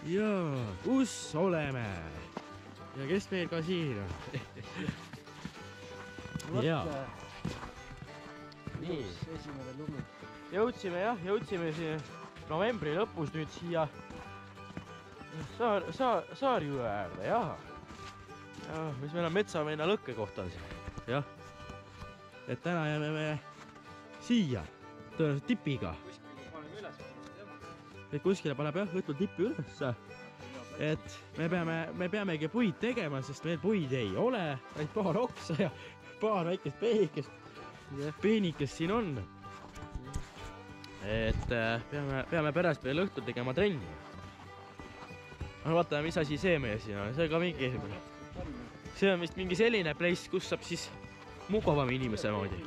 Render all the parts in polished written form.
ja kus oleme ja kes meil ka siin on? Jaa. Nii. Esimene lumi. Jõudsime siin novembri lõpus nüüd siia Saarjõe äärde, jah. Mis meil on Metsavenna lõkkekoht on siin, jah. Et täna jääme me siia, tõenäoliselt tipiga. Kuskile paneme üles. Et kuskile paneb jah, õhtul tippi üles. Et me peamegi puid tegema, sest meil puid ei ole, vaid paar oksa ja paar väikest peenikest siin on. Et peame pärast veel õhtul tegema trenni. Vaatame, mis asi see meie siin on. See on ka mingi... See on vist mingi selline place, kus saab siis mugavam inimese moodi.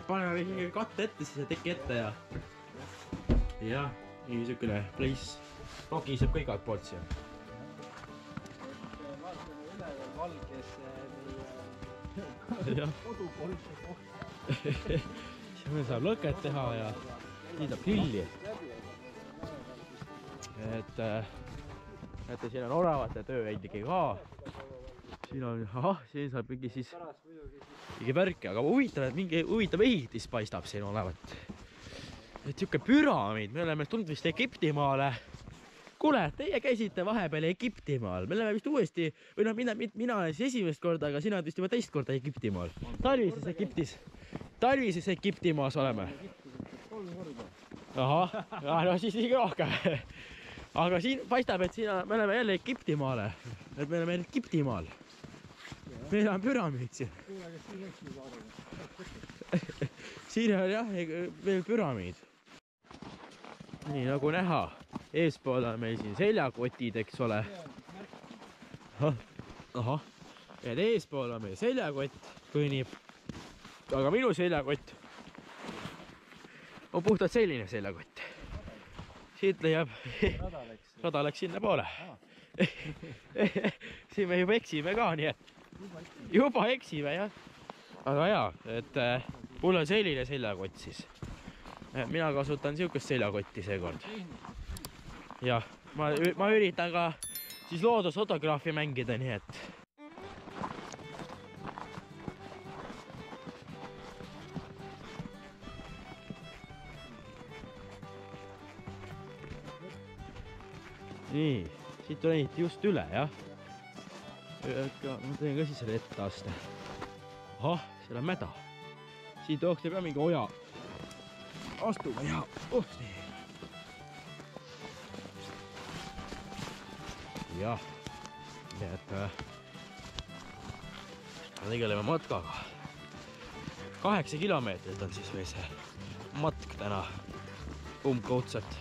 Paneme mingi katte ette, siis teki ette ja... Ja, nii sükene place. Rogiseb ka igalt poolt siin. Vaatame üleval valges meie kodupolse koht. Siin saab lõket teha ja liidab grilli. Et näete, siin on oravate töö veidigi ka. Siin on, siin saab mingi siis mingi värki, aga huvitav, et mingi huvitav ehitis paistab siin olevat. Et siuke püramiid, me oleme tulnud vist Egiptimaale. Kuule, teie käisite vahepeal Egiptimaal. Me oleme vist uuesti, või noh, mina olen siis esimest korda, aga sina oled vist juba teist korda Egiptimaal. Talvises Egiptimaas oleme. 3 korda. Ahah, no siis nii rohkem. Aga siin paistab, et siin me oleme jälle Egiptimaale. Et me oleme Egiptimaal. Meil on püramiid siin. Kuule, kas siin võiks nüüd vaadata? Siin on jah, veel püramiid. Nii nagu näha, eespool on meil siin seljakotid, eks ole. Ahah, et eespool on meil seljakott kõnnib. Aga minu seljakott on puhtalt selline seljakott. Siit leiab, rada läks sinna poole. Siin me juba eksime ka, nii et juba eksime, jah. Aga jaa, et mul on selline seljakott siis. Mina kasutan siukest seljakotti seekord. Ja, ma üritan ka siis loodusfotograafi mängida, nii et. Nii, siit on ehiti just üle, jah. Ma teen ka siis selle ette aasta. Ahah, seal on mäda. Siit jookseb mingi oja. Astume ja nii. Jah, et tegeleme matkaga. 8 kilomeetrit on siis või see matk täna umbkaudselt.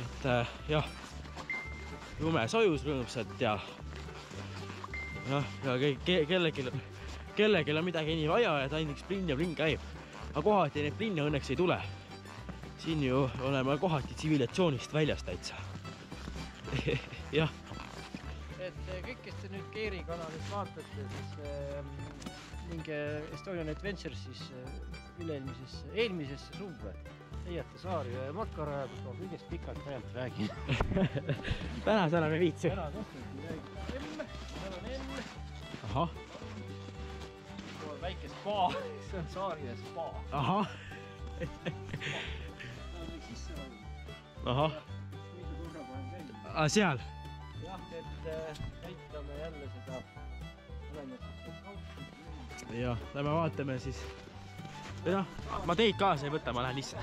Et jah, lume sojus rõõmsalt ja kellelgi on midagi nii vaja, et ainult üks plinn ja plinn käib. Aga kohati neid plinne õnneks ei tule. Siin ju oleme kohati tsivilisatsioonist väljas täitsa. Jah. Et kõik, kes te nüüd Keeri kanalit vaatate, siis minge Estonian Adventures siis eelmisesse suve. Leiate Saarjõe matkarajad, kus ma kõigest pikalt ajalt räägin. Täna sa oleme viitsi. Täna tohtugi räägin. Täna on enne. Ahah. Väike spa, see on Saarjõe spa. Ahah. Ahah. Seal? Jah, et näitame jälle seda olematut kaupa. Jah, lähme vaatame siis. Ma teid kaasa ei võta, ma lähen isse.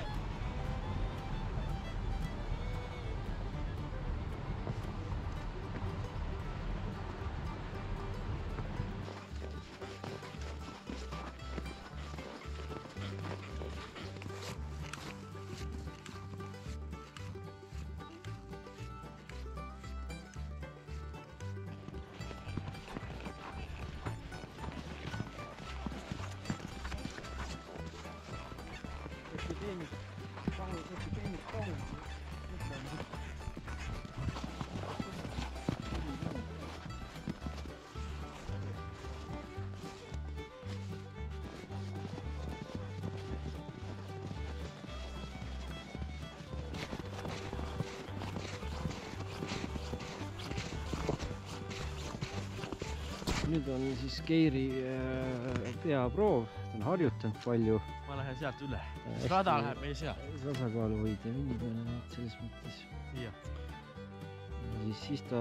nüüd on siis Keiri peaproov, ta on harjutanud palju. Ma lähen sealt üle. Rada läheb meil sealt. Tasakaalu hoida inimene selles mõttes. Ja. Siis ta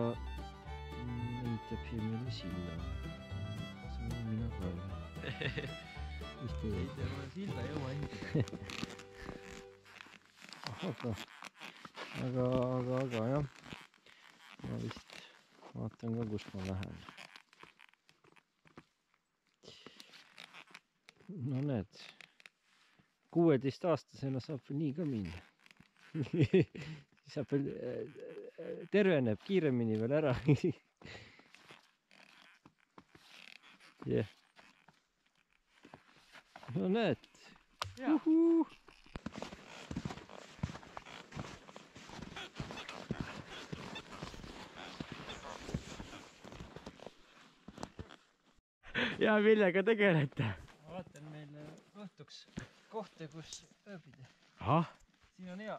ehitab siia meile silla. See on mina ka. Silda jõua ehitab. Aga jah. Ma vist vaatan ka, kus ma lähen. No näed, 16-aastasena saab nii ka minna. Saab veel, terveneb kiiremini veel ära. Yeah. No näed. Ja millega tegelete? Ma vaatan meil õhtuks kohta, kus ööbida. Ahah. Siin on hea.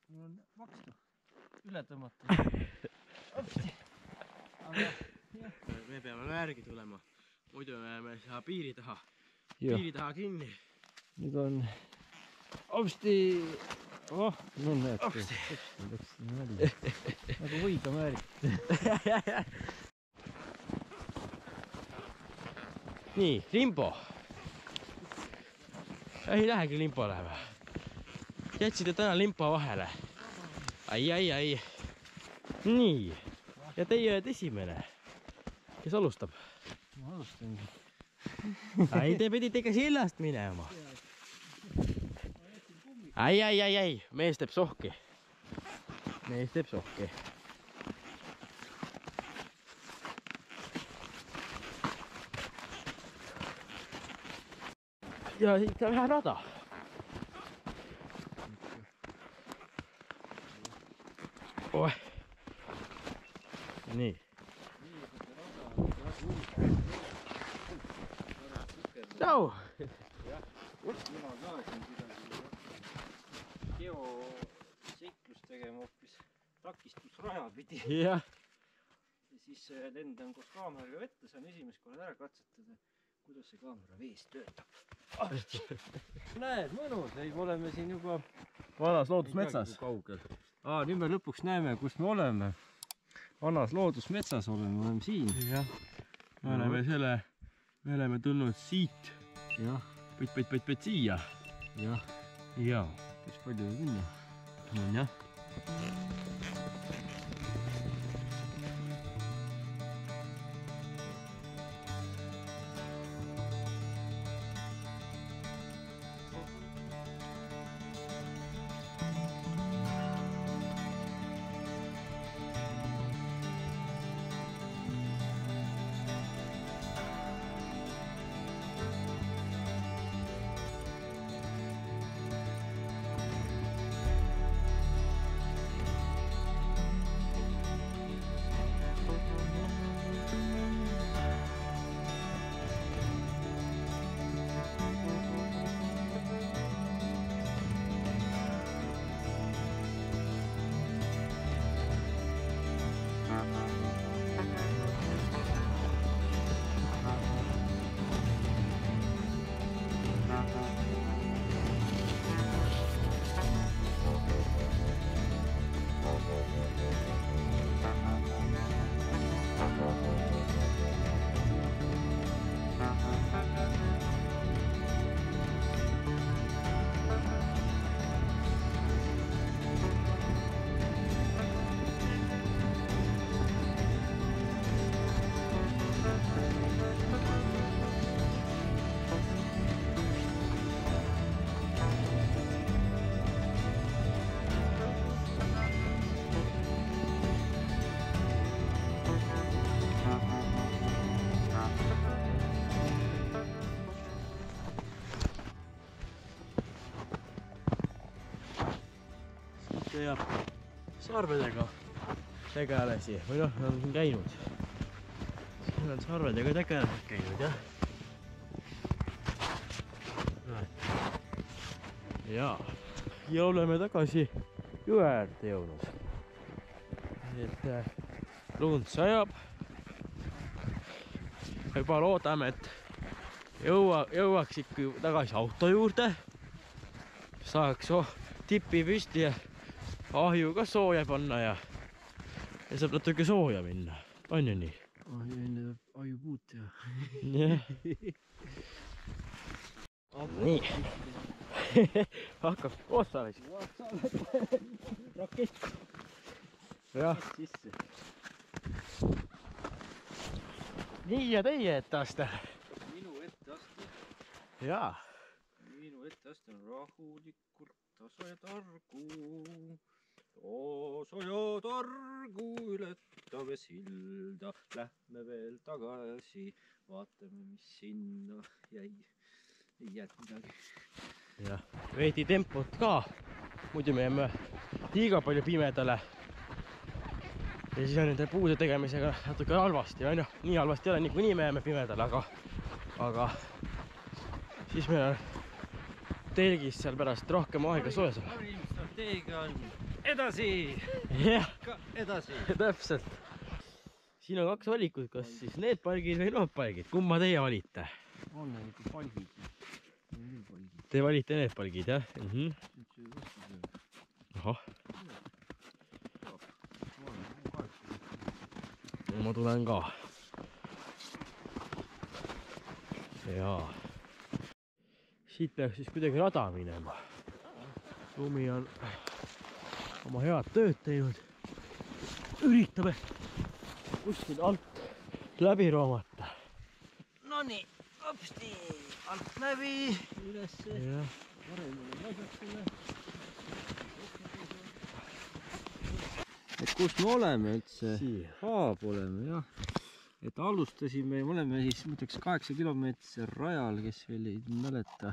Mul on maksta. Üle tõmmata. Aga jah. Me peame järgi tulema. Muidu me saa piiri taha. Piiri taha kinni. Nüüd on hopsti. Oh, no näed. Hopsti. Nagu võiga määrik. Nii, limbo. Ei lähegi limpole või? Jätsite täna limpo vahele. Ai. Nii. Ja teie oled esimene. Kes alustab? Ma alustangi. Ai, te pidite ikka sillast minema. Ai. Mees teeb sohki. Ja ikka vähän rada. Oi. Nii. Tau! Mina ka siin geoseiklust tegema hoopis takistusraja pidi. Jah. Ja siis lendan koos kaameraga vette, saan esimest korda ära katsetada, kuidas see kaamera vees töötab. Näed, mõnus, ei, me oleme siin juba Vanas loodusmetsas. kaugel. Nüüd me lõpuks näeme, kus me oleme. Vanas loodusmetsas oleme siin. Jah. Me oleme tulnud siit. Jah. Püt siia. Jah. Jaa. Mis palju minna? On jah. Ja sarvedega tegelasi, või noh, nad on siin käinud. Siin on sarvedega tegelased käinud, jah. Ja oleme tagasi jõe äärde jõudnud. Et lund sajab. juba loodame, et jõuaks ikka tagasi auto juurde. Saaks tipi püsti ja ahjuga sooja panna ja saab natuke sooja minna. On ju nii? Enne peab ajupuut teha. Jah. Nii. Hakkab otsa vist. Rakett. Jah. Sisse. Nii ja teie etteaste. Minu etteaste. Jaa. Minu etteaste on rahulikult tasa ja targu. Tasa ja targu ületame silda. Lähme veel tagasi. Vaatame, mis sinna jäi. Ei jäänud midagi. Jah, veidi tempot ka. Muidu me jääme liiga palju pimedale. Ja siis on nende puude tegemisega natuke halvasti. Nii halvasti ei ole, niikuinii me jääme pimedale, aga siis meil on telgis seal pärast rohkem aega soojas. Strateegia on edasi! Jah, edasi! täpselt. Siin on 2 valikut, kas siis need palgid või need palgid. Kumma teie valite? On nagu palgid. Te valite need palgid, jah? Ahah. Ma tulen ka. Jaa. Siit peaks siis kuidagi rada minema. Lumi on oma head tööd teinud. Üritame kuskil alt läbi roomata. Nonii, hopsti, alt läbi, ülesse, paremini vasakule. Et kus me oleme üldse? Haab oleme, jah. Et alustasime, me oleme siis mõtleks 8 kilomeetrisel rajal, kes veel ei mäleta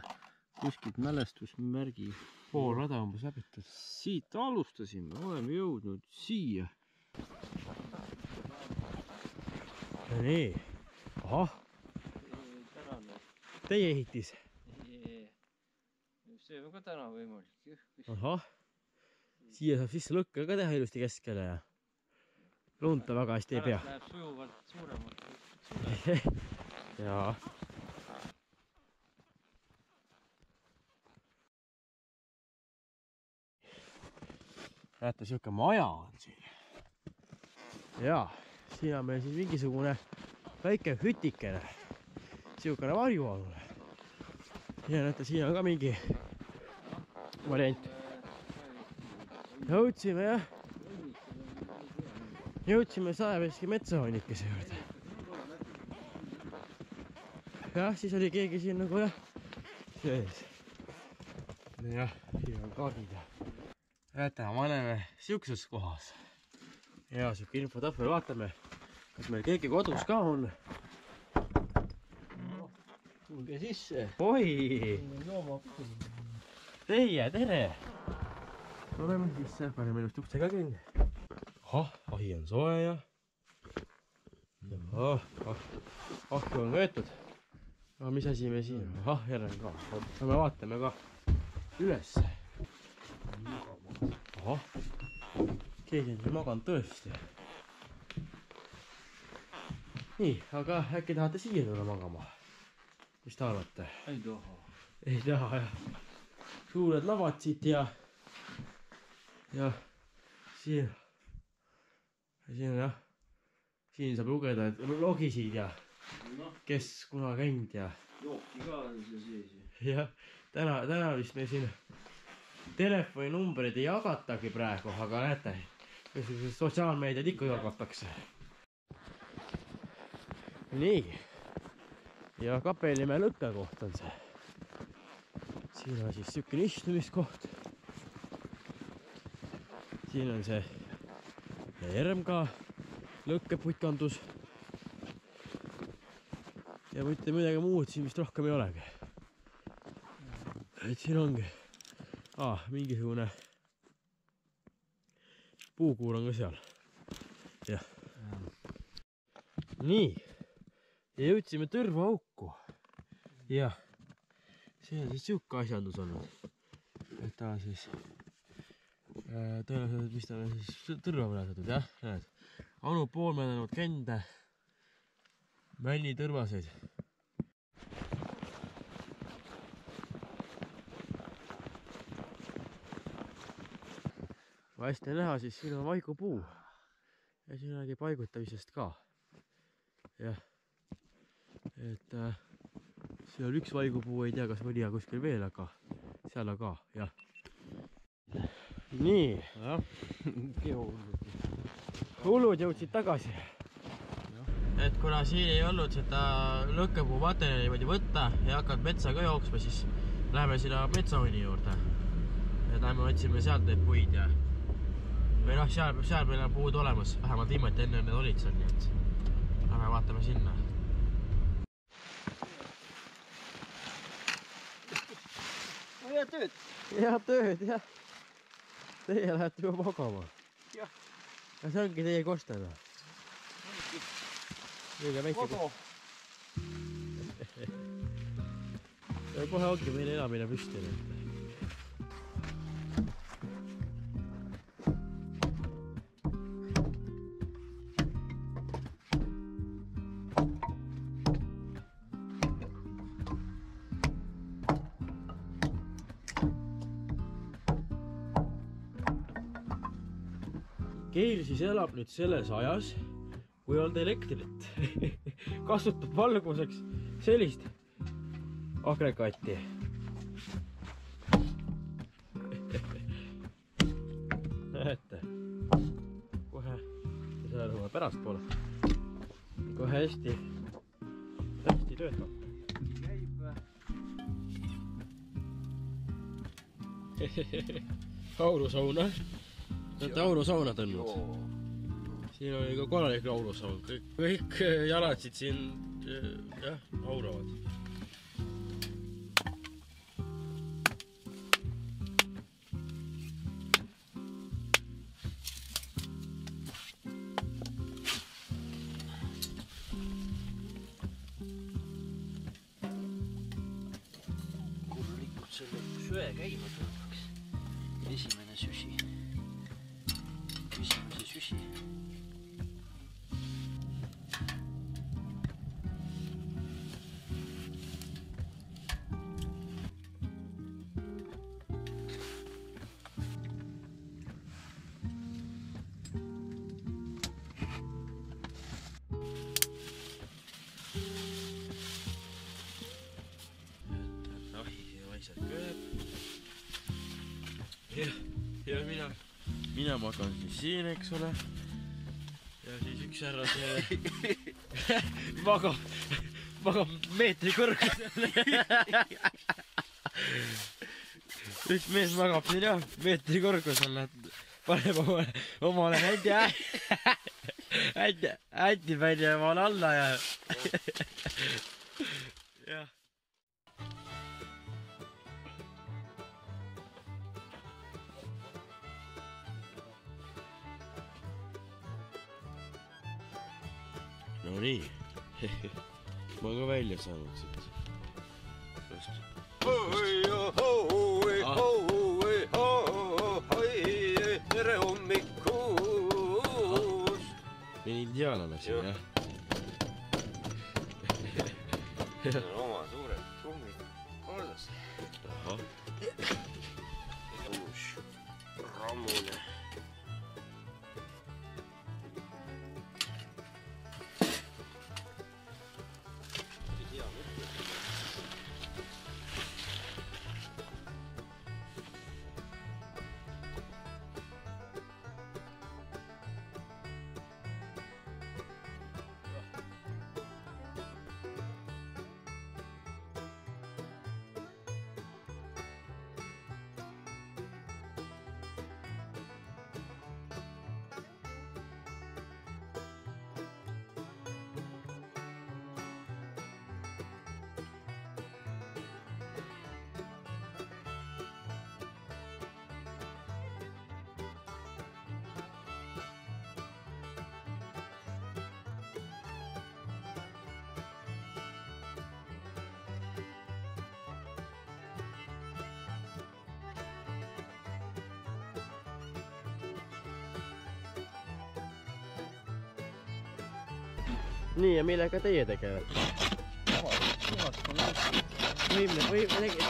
kuskilt mälestusmärgi. Pool rada umbes läbitud. Siit alustasime, oleme jõudnud siia. Nii. Ahah. Teie ehitis? See on ka täna võimalik. Ahah. Siia saab sisse lõkke ka teha ilusti keskele ja lunta väga hästi ei pea. Läheb sujuvalt suuremalt. Jaa. Näete, siuke maja on siin. Jaa, siin on meil siis mingisugune väike hütikene. Siukene varjualune. Ja näete, siin on ka mingi variant. Jõudsime, jah. Jõudsime Saeveski metsahonnikese juurde. Jah, siis oli keegi siin nagu jah sees. Jah, siin on kaardid. Näete, me oleme siukses kohas. Ja siuke infotahvel, vaatame, kas meil keegi kodus ka on. Tulge sisse. Oi! Teie, tere! Tuleme sisse, paneme ilusti ukse ka kinni. Ahah, ahi on soe ja... ahju on võetud. Aga mis asi me siin? Ahah, järel ka. Me vaatame ka üles. Ahah, keegi on maganud tõesti. Nii, aga äkki tahate siia tulla magama? Mis te arvate? Ei taha. Ei taha, jah. Suured lavad siit ja siin jah, siin saab lugeda, et logisid ja kes kuna käinud ja Jooki ka on see sees. jah, täna vist me siin telefoninumbreid ei jagatagi praegu, aga näete, sotsiaalmeediad ikka jagatakse. Nii, ja Kapelimäe lõkkekoht on see. Siin on siis siukene istumiskoht. Siin on see RMK lõkkeputkandus. Ja mitte midagi muud siin vist rohkem ei olegi. Et siin ongi mingisugune puukuur on ka seal. Jah. Nii. Ja jõudsime Tõrvaauku. Jah. See on siis siuke asjandus olnud. Et ta on siis tõenäoliselt vist on siis Tõrva peale saadud, jah. Näed. Anu poolmääranud kände. männitõrvaseid. Kui hästi näha, siis siin on vaigupuu ja siin ongi paigutamisest ka. Jah, et siin on üks vaigupuu, ei tea, kas mõni on kuskil veel, aga seal on ka, jah. Nii, hullud jõudsid tagasi. Et kuna siin ei olnud seda lõkkepuu materjali niimoodi võtta ja hakkad metsa ka jooksma, siis läheme sinna metsahõni juurde. Ja lähme otsime sealt neid puid ja või noh, seal meil on puud olemas, vähemalt viimati enne need olid seal, nii et lähme vaatame sinna. No hea tööd! Hea tööd, jah. Teie lähete juba magama. Jah. Ja see ongi teie kostena. Kodu. Ja kohe ongi meil elamine püsti. Keil siis elab nüüd selles ajas, kui on elektrit. Kasutab valguseks sellist agregaati. Näete, kohe, see on pärast poole, kohe hästi töötab. Aurusauna. Olete aurusauna tõnnud? Siin oli ka korralik aurusaun. Kõik jalad siit siin auravad. Kurlikult selle söe käima tõmbaks. Esimene süsi. Esimese süsi. Ja mina magan siis siin, eks ole. Ja siis üks härra see magab meetri kõrgusel. Üks mees magab siin jah, meetri kõrgusel, paneb omale händi välja omale alla ja jah. No nii, ma ka välja saanud siit. Tere hommikust! Meen indiaanlane siin, jah. Need on oma suured trummid kordas. Ahah. Uus rammune. nii, ja millega teie tegelete?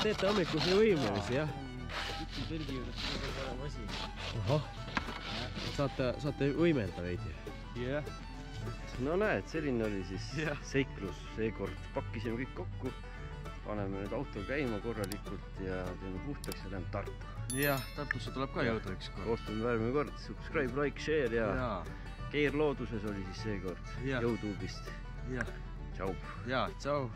Teete hommikusi võimlemisi, jah? Kütipelgi juures kõige parem asi. Ahah. Saate võimelda veidi? Jah. No näed, selline oli siis seiklus seekord. Pakkisime kõik kokku, paneme nüüd auto käima korralikult ja teeme puhtaks ja läheme Tartu. Jah, Tartusse tuleb ka jõuda ükskord. Kohtume järgmine kord. Subscribe, like, share ja Keir looduses oli siis seekord. Youtube'ist. Jah. Tšau. Jaa, tšau.